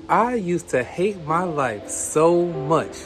I used to hate my life so much.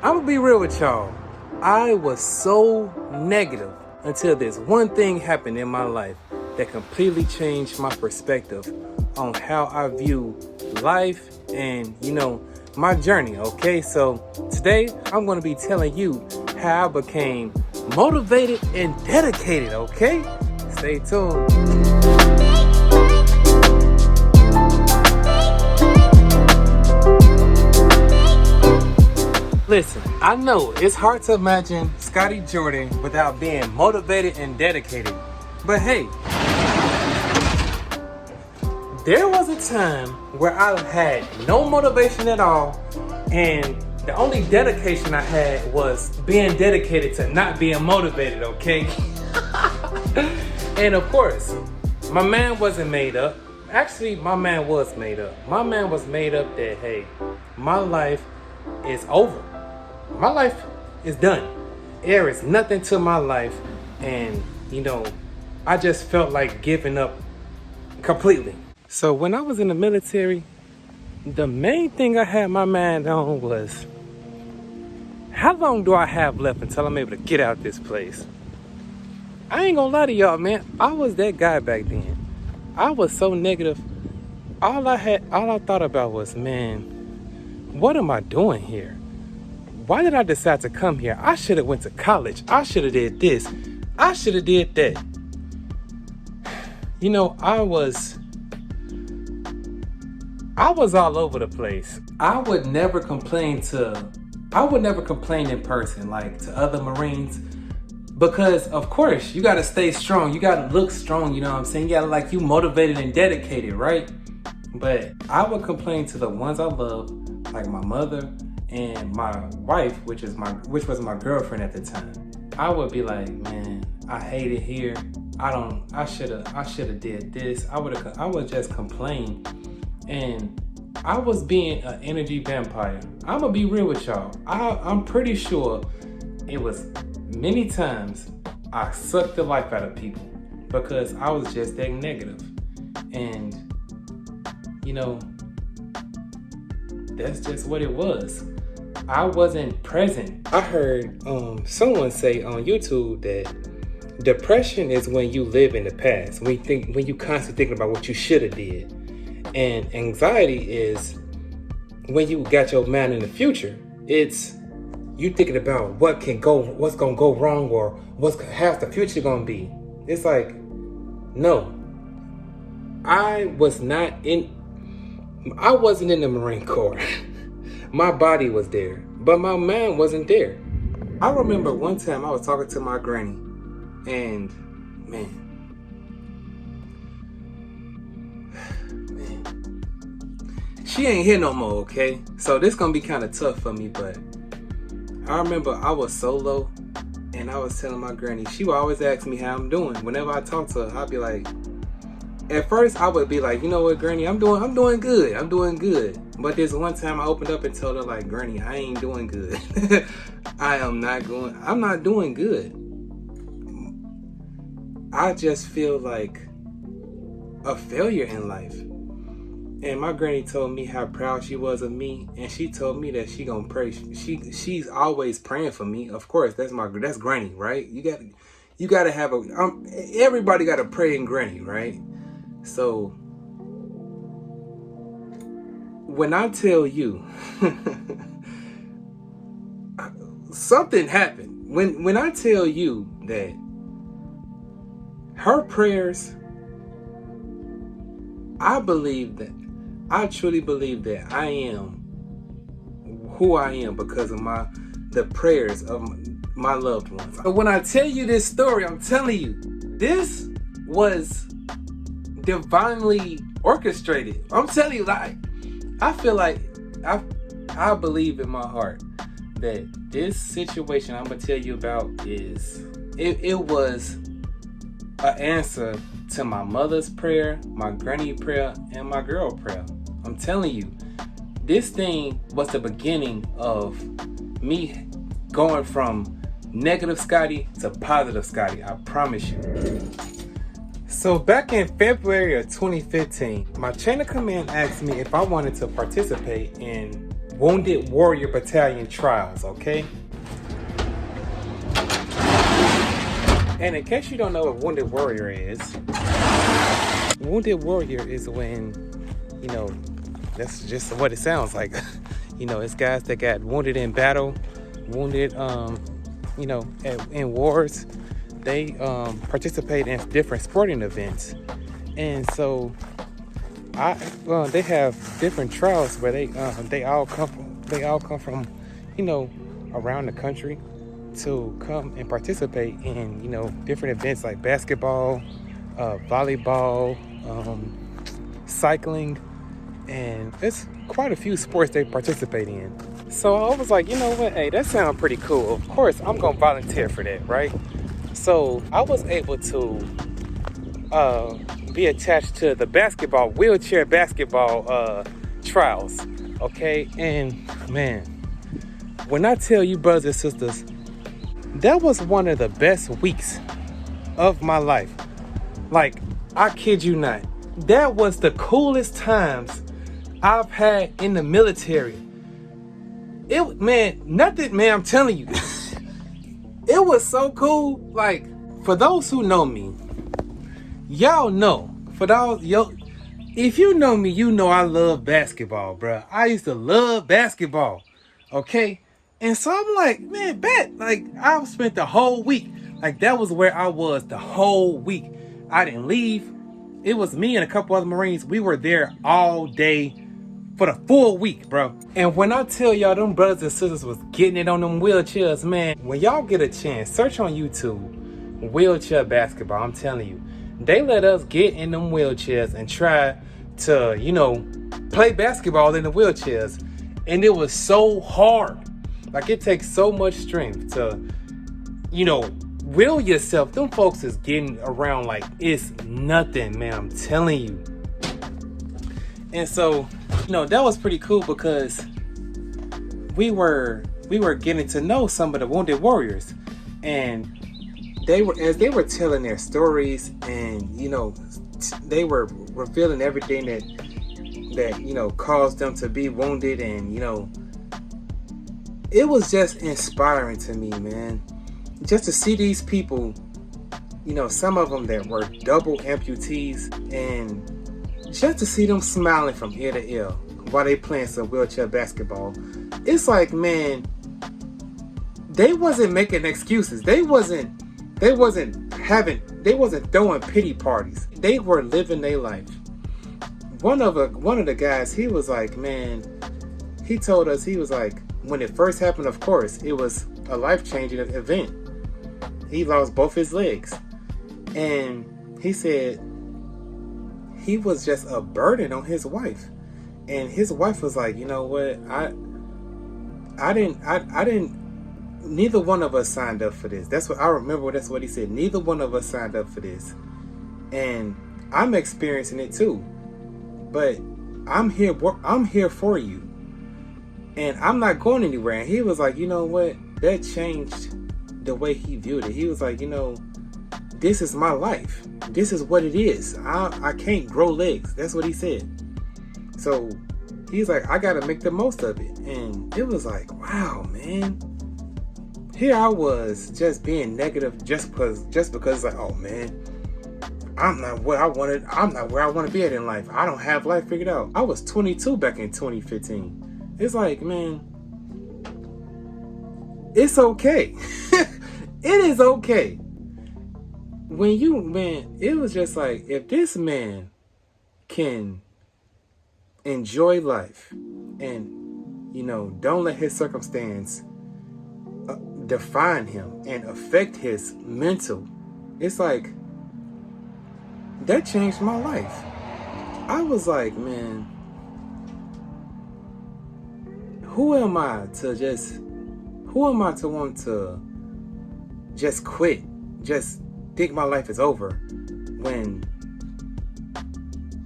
I'm gonna be real with y'all. I was so negative until this one thing happened in my life that completely changed my perspective on how I view life and, my journey, okay? So today I'm gonna be telling you how I became motivated and dedicated, okay? Stay tuned. Listen, I know it's hard to imagine Scotty Jordan without being motivated and dedicated. But hey, there was a time where I had no motivation at all, and the only dedication I had was being dedicated to not being motivated, okay? And of course, my man wasn't made up. Actually, my man was made up. My man was made up that, hey, my life is over. My life is done. There is nothing to my life. And, I just felt like giving up completely. So when I was in the military, the main thing I had my mind on was, how long do I have left until I'm able to get out this place? I ain't gonna lie to y'all, man. I was that guy back then. I was so negative. All I thought about was, man, what am I doing here? Why did I decide to come here? I should have went to college. I should have did this. I should have did that. I was all over the place. I would never complain in person, like to other Marines, because of course you gotta stay strong. You gotta look strong, you know what I'm saying? You gotta you motivated and dedicated, right? But I would complain to the ones I love, like my mother and my wife, which was my girlfriend at the time. I would be like, man, I hate it here. I should have did this. I would just complain. And I was being an energy vampire. I'm gonna be real with y'all. I'm pretty sure it was many times I sucked the life out of people because I was just that negative. And that's just what it was. I wasn't present. I heard someone say on YouTube that depression is when you live in the past, when you constantly thinking about what you should have did. And anxiety is when you got your mind in the future. It's you thinking about what's gonna go wrong, or how's the future gonna be. It's like, no, I wasn't in the Marine Corps. My body was there, but my mind wasn't there. I remember one time I was talking to my granny, and man, she ain't here no more, okay? So this gonna be kind of tough for me, but I remember I was so low, and I was telling my granny, she would always ask me how I'm doing. Whenever I talk to her, I'd be like, at first I would be like, you know what, Granny, I'm doing good. But this one time I opened up and told her, like, Granny, I ain't doing good. I'm not doing good. I just feel like a failure in life. And my granny told me how proud she was of me, and she told me that she gonna pray. She's always praying for me. Of course, that's Granny, right? You gotta have everybody gotta pray in Granny, right? So when I tell you something happened, when I tell you that her prayers, I truly believe that I am who I am because of the prayers of my loved ones. But when I tell you this story, I'm telling you, this was divinely orchestrated. I'm telling you, like, I feel like I believe in my heart that this situation I'm gonna tell you about it was an answer to my mother's prayer, my granny prayer, and my girl prayer. I'm telling you, this thing was the beginning of me going from negative Scotty to positive Scotty. I promise you. So back in February of 2015, my chain of command asked me if I wanted to participate in Wounded Warrior Battalion trials, okay? And in case you don't know what Wounded Warrior is, Wounded Warrior is when, you know, that's just what it sounds like. You know, it's guys that got wounded in battle, wounded, you know, in wars. They participate in different sporting events. And so they have different trials where they all come from, you know, around the country to come and participate in, you know, different events like basketball, volleyball, cycling, and it's quite a few sports they participate in. So I was like, you know what, hey, that sounds pretty cool. Of course, I'm gonna volunteer for that, right? So I was able to be attached to the wheelchair basketball trials, okay? And man, when I tell you, brothers and sisters, that was one of the best weeks of my life. Like, I kid you not. That was the coolest times I've had in the military. I'm telling you, it was so cool. Like, for those who know me, y'all know. If you know me, you know I love basketball, bro. I used to love basketball, okay? And so I'm like, man, like, I spent the whole week. Like, that was where I was the whole week. I didn't leave. It was me and a couple other Marines. We were there all day for the full week, bro. And when I tell y'all, them brothers and sisters was getting it on them wheelchairs, man. When y'all get a chance, search on YouTube, wheelchair basketball. I'm telling you, they let us get in them wheelchairs and try to, you know, play basketball in the wheelchairs. And it was so hard. Like, it takes so much strength to, you know, will yourself. Them folks is getting around like it's nothing, man. I'm telling you. And so, you know, that was pretty cool because we were getting to know some of the Wounded Warriors, and as they were telling their stories, and you know, they were revealing everything that you know caused them to be wounded, and you know, it was just inspiring to me, man. Just to see these people, you know, some of them that were double amputees, and just to see them smiling from ear to ear while they playing some wheelchair basketball. It's like, man, they wasn't making excuses. They wasn't throwing pity parties. They were living their life. One of the guys, he was like, man, he told us, he was like, when it first happened, of course, it was a life-changing event. He lost both his legs. And he said he was just a burden on his wife. And his wife was like, you know what, I didn't, neither one of us signed up for this. That's what I remember. That's what he said. Neither one of us signed up for this. And I'm experiencing it too. But I'm here for you. And I'm not going anywhere. And he was like, you know what? That changed the way he viewed it. He was like, you know, this is my life. This is what it is. I can't grow legs. That's what he said. So he's like, I gotta make the most of it. And it was like, wow, man. Here I was just being negative just because it's like, oh man, I'm not what I wanted. I'm not where I want to be at in life. I don't have life figured out. I was 22 back in 2015. It's like, man, it's okay. It is okay. It was just like, if this man can enjoy life and, you know, don't let his circumstance define him and affect his mental, it's like, that changed my life. I was like, man, who am I to want to just quit, just think my life is over, when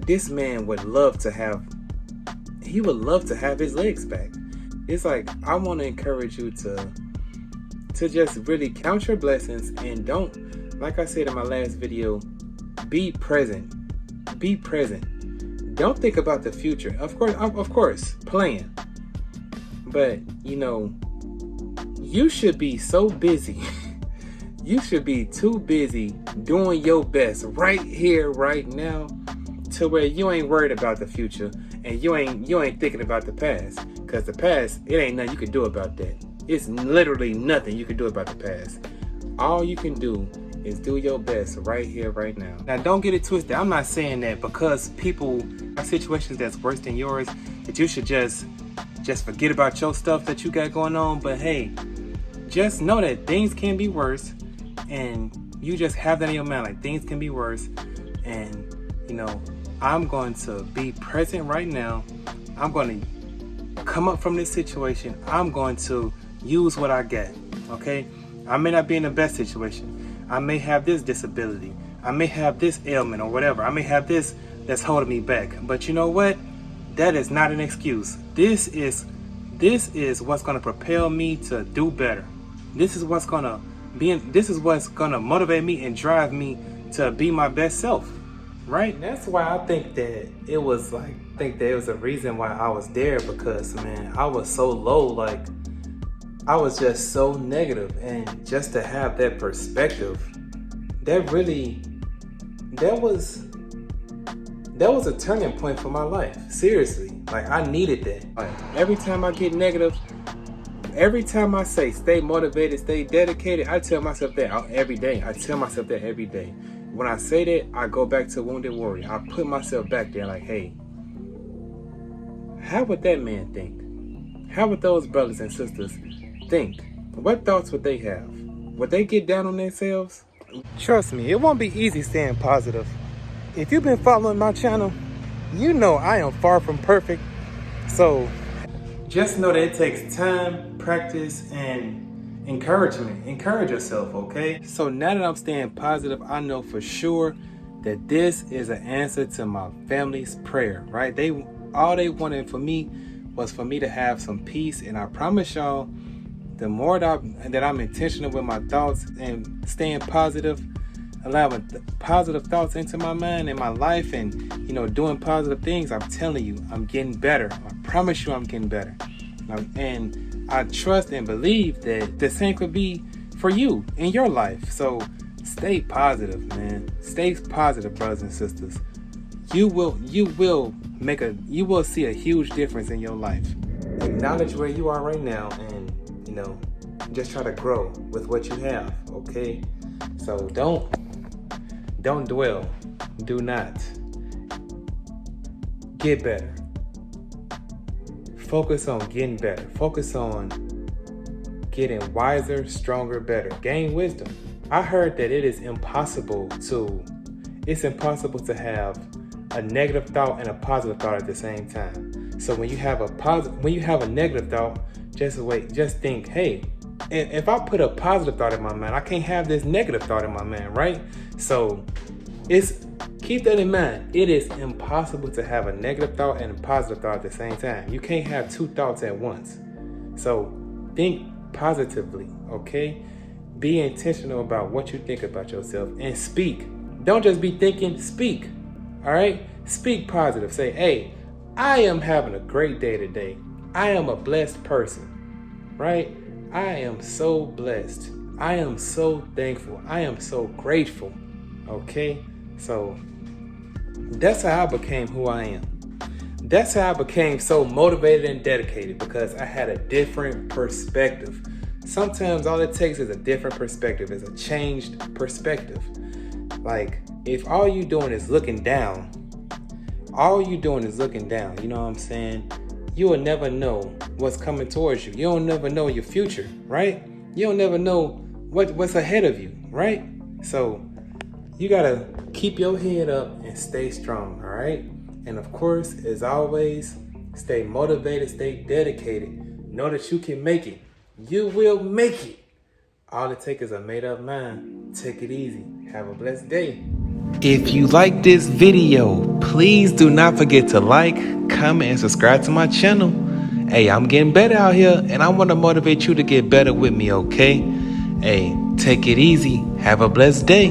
this man would love to have his legs back. It's like, I want to encourage you to just really count your blessings, and don't, like I said in my last video, be present. Be present. Don't think about the future. Of course, plan. But, you know, you should be so busy. You should be too busy doing your best right here, right now, to where you ain't worried about the future and you ain't thinking about the past. Because the past, it ain't nothing you can do about that. It's literally nothing you can do about the past. All you can do is do your best right here, right now. Now, don't get it twisted. I'm not saying that because people are situations that's worse than yours, that you should just forget about your stuff that you got going on. But hey, just know that things can be worse, and you just have that in your mind, like things can be worse. And you know, I'm going to be present right now. I'm going to come up from this situation. I'm going to use what I get. Okay, I may not be in the best situation. I may have this disability. I may have this ailment or whatever. I may have this that's holding me back. But you know what? That is not an excuse. This is what's going to propel me to do better. This is what's going to motivate me and drive me to be my best self. Right? And that's why I think that it was a reason why I was there, because man, I was so low, like I was just so negative, and just to have that perspective, that was a turning point for my life. Seriously, like I needed that. Like every time I get negative, every time I say stay motivated, stay dedicated, I tell myself that every day. When I say that, I go back to Wounded Warrior. I put myself back there like, hey, how would that man think? How would those brothers and sisters think? What thoughts would they have? Would they get down on themselves? Trust me, it won't be easy staying positive. If you've been following my channel, you know I am far from perfect. So just know that it takes time, practice, and encouragement. Encourage yourself, okay? So now that I'm staying positive, I know for sure that this is an answer to my family's prayer, right? All they wanted for me was for me to have some peace, and I promise y'all, the more that I'm intentional with my thoughts and staying positive, allowing positive thoughts into my mind and my life, and you know, doing positive things, I'm telling you, I'm getting better. I promise you I'm getting better. And I trust and believe that the same could be for you in your life. So stay positive, man. Stay positive, brothers and sisters. You will see a huge difference in your life. Acknowledge where you are right now, and you know, just try to grow with what you have, okay? So don't dwell. Do not. Get better. Focus on getting better. Focus on getting wiser, stronger, better. Gain wisdom. I heard that it's impossible to have a negative thought and a positive thought at the same time. So when you have a negative thought, just think, hey, if I put a positive thought in my mind, I can't have this negative thought in my mind, right? So keep that in mind. It is impossible to have a negative thought and a positive thought at the same time. You can't have two thoughts at once. So think positively, okay? Be intentional about what you think about yourself and speak. Don't just be thinking, speak. All right? Speak positive. Say, hey, I am having a great day today. I am a blessed person, right? I am so blessed. I am so thankful. I am so grateful, okay? So that's how I became who I am. That's how I became so motivated and dedicated, because I had a different perspective. Sometimes all it takes is a different perspective, is a changed perspective. Like if all you doing is looking down, you know what I'm saying? You will never know what's coming towards you. You don't never know your future, right? You don't never know what's ahead of you, right? So you gotta keep your head up and stay strong, all right? And of course, as always, stay motivated, stay dedicated. Know that you can make it. You will make it. All it takes is a made up mind. Take it easy. Have a blessed day. If you like this video, please do not forget to like, comment, and subscribe to my channel. Hey, I'm getting better out here, and I want to motivate you to get better with me, okay? Hey, take it easy. Have a blessed day.